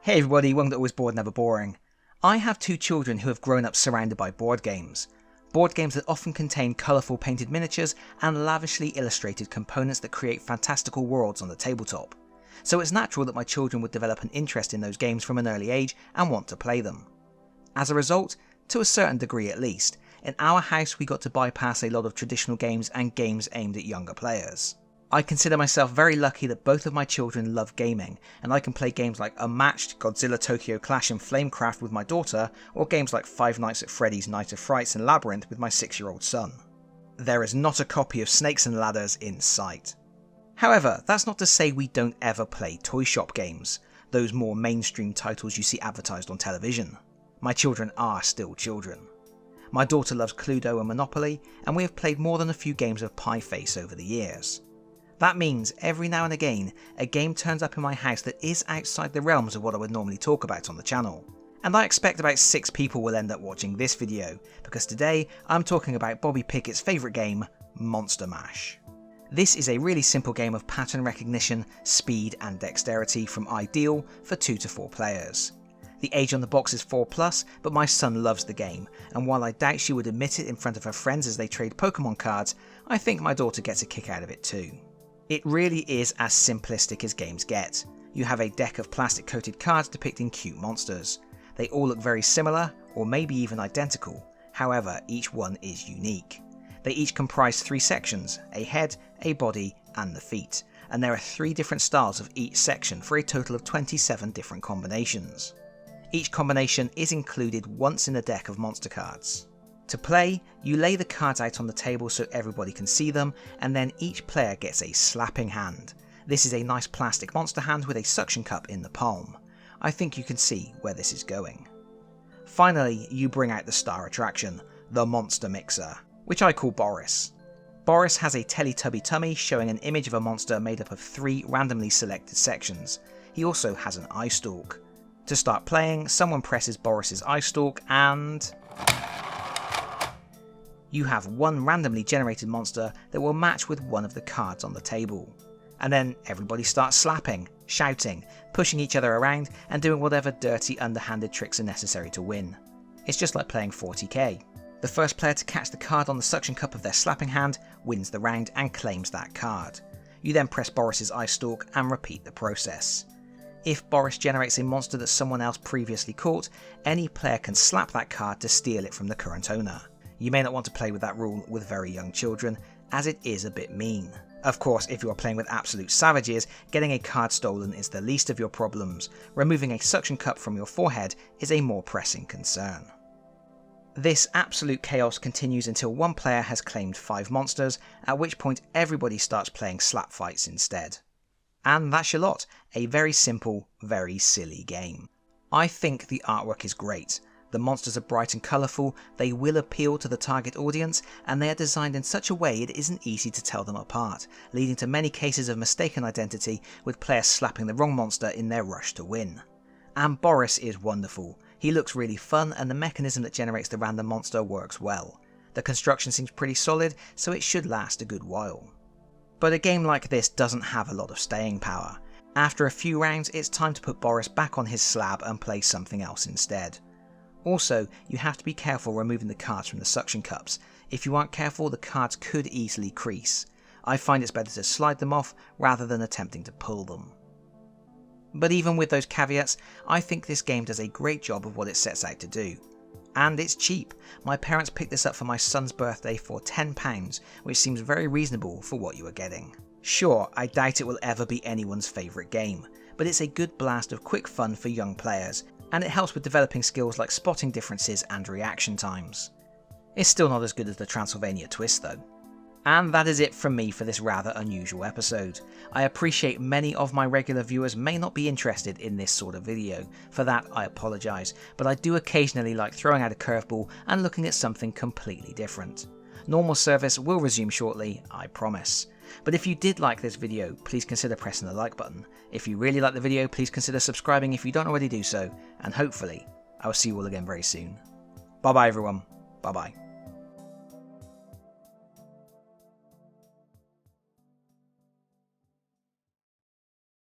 Hey everybody, welcome to Always Bored Never Boring. I have two children who have grown up surrounded by board games. Board games that often contain colourful painted miniatures and lavishly illustrated components that create fantastical worlds on the tabletop. So it's natural that my children would develop an interest in those games from an early age and want to play them. As a result, to a certain degree at least, in our house we got to bypass a lot of traditional games and games aimed at younger players. I consider myself very lucky that both of my children love gaming, and I can play games like Unmatched, Godzilla Tokyo Clash and Flamecraft with my daughter, or games like Five Nights at Freddy's Night of Frights and Labyrinth with my 6-year-old son. There is not a copy of Snakes and Ladders in sight. However, that's not to say we don't ever play toy shop games, those more mainstream titles you see advertised on television. My children are still children. My daughter loves Cluedo and Monopoly, and we have played more than a few games of Pie Face over the years. That means every now and again a game turns up in my house that is outside the realms of what I would normally talk about on the channel. And I expect about 6 people will end up watching this video, because today I'm talking about Bobby Pickett's favourite game, Monster Mash. This is a really simple game of pattern recognition, speed and dexterity from ideal for 2 to 4 players. The age on the box is 4+, but my son loves the game, and while I doubt she would admit it in front of her friends as they trade Pokemon cards, I think my daughter gets a kick out of it too. It really is as simplistic as games get. You have a deck of plastic coated cards depicting cute monsters. They all look very similar, or maybe even identical, however each one is unique. They each comprise 3 sections, a head, a body and the feet, and there are 3 different styles of each section for a total of 27 different combinations. Each combination is included once in a deck of monster cards. To play, you lay the cards out on the table so everybody can see them, and then each player gets a slapping hand. This is a nice plastic monster hand with a suction cup in the palm. I think you can see where this is going. Finally, you bring out the star attraction, the monster mixer, which I call Boris. Boris has a Teletubby tummy showing an image of a monster made up of 3 randomly selected sections. He also has an eye stalk. To start playing, someone presses Boris's eye stalk and you have one randomly generated monster that will match with one of the cards on the table. And then everybody starts slapping, shouting, pushing each other around and doing whatever dirty underhanded tricks are necessary to win. It's just like playing 40k. The first player to catch the card on the suction cup of their slapping hand wins the round and claims that card. You then press Boris's eye stalk and repeat the process. If Boris generates a monster that someone else previously caught, any player can slap that card to steal it from the current owner. You may not want to play with that rule with very young children, as it is a bit mean. Of course, if you are playing with absolute savages, getting a card stolen is the least of your problems. Removing a suction cup from your forehead is a more pressing concern. This absolute chaos continues until one player has claimed 5 monsters, at which point everybody starts playing slap fights instead. And that's your lot, a very simple, very silly game. I think the artwork is great. The monsters are bright and colourful, they will appeal to the target audience, and they are designed in such a way it isn't easy to tell them apart, leading to many cases of mistaken identity with players slapping the wrong monster in their rush to win. And Boris is wonderful. He looks really fun and the mechanism that generates the random monster works well. The construction seems pretty solid, so it should last a good while. But a game like this doesn't have a lot of staying power. After a few rounds, it's time to put Boris back on his slab and play something else instead. Also, you have to be careful removing the cards from the suction cups. If you aren't careful, the cards could easily crease. I find it's better to slide them off rather than attempting to pull them. But even with those caveats, I think this game does a great job of what it sets out to do. And it's cheap. My parents picked this up for my son's birthday for £10, which seems very reasonable for what you are getting. Sure, I doubt it will ever be anyone's favourite game, but it's a good blast of quick fun for young players, and it helps with developing skills like spotting differences and reaction times. It's still not as good as the Transylvania twist though. And that is it from me for this rather unusual episode. I appreciate many of my regular viewers may not be interested in this sort of video. For that I apologise, but I do occasionally like throwing out a curveball and looking at something completely different. Normal service will resume shortly, I promise. But if you did like this video, please consider pressing the like button. If you really like the video, please consider subscribing if you don't already do so, and hopefully I will see you all again very soon. Bye bye everyone, bye bye.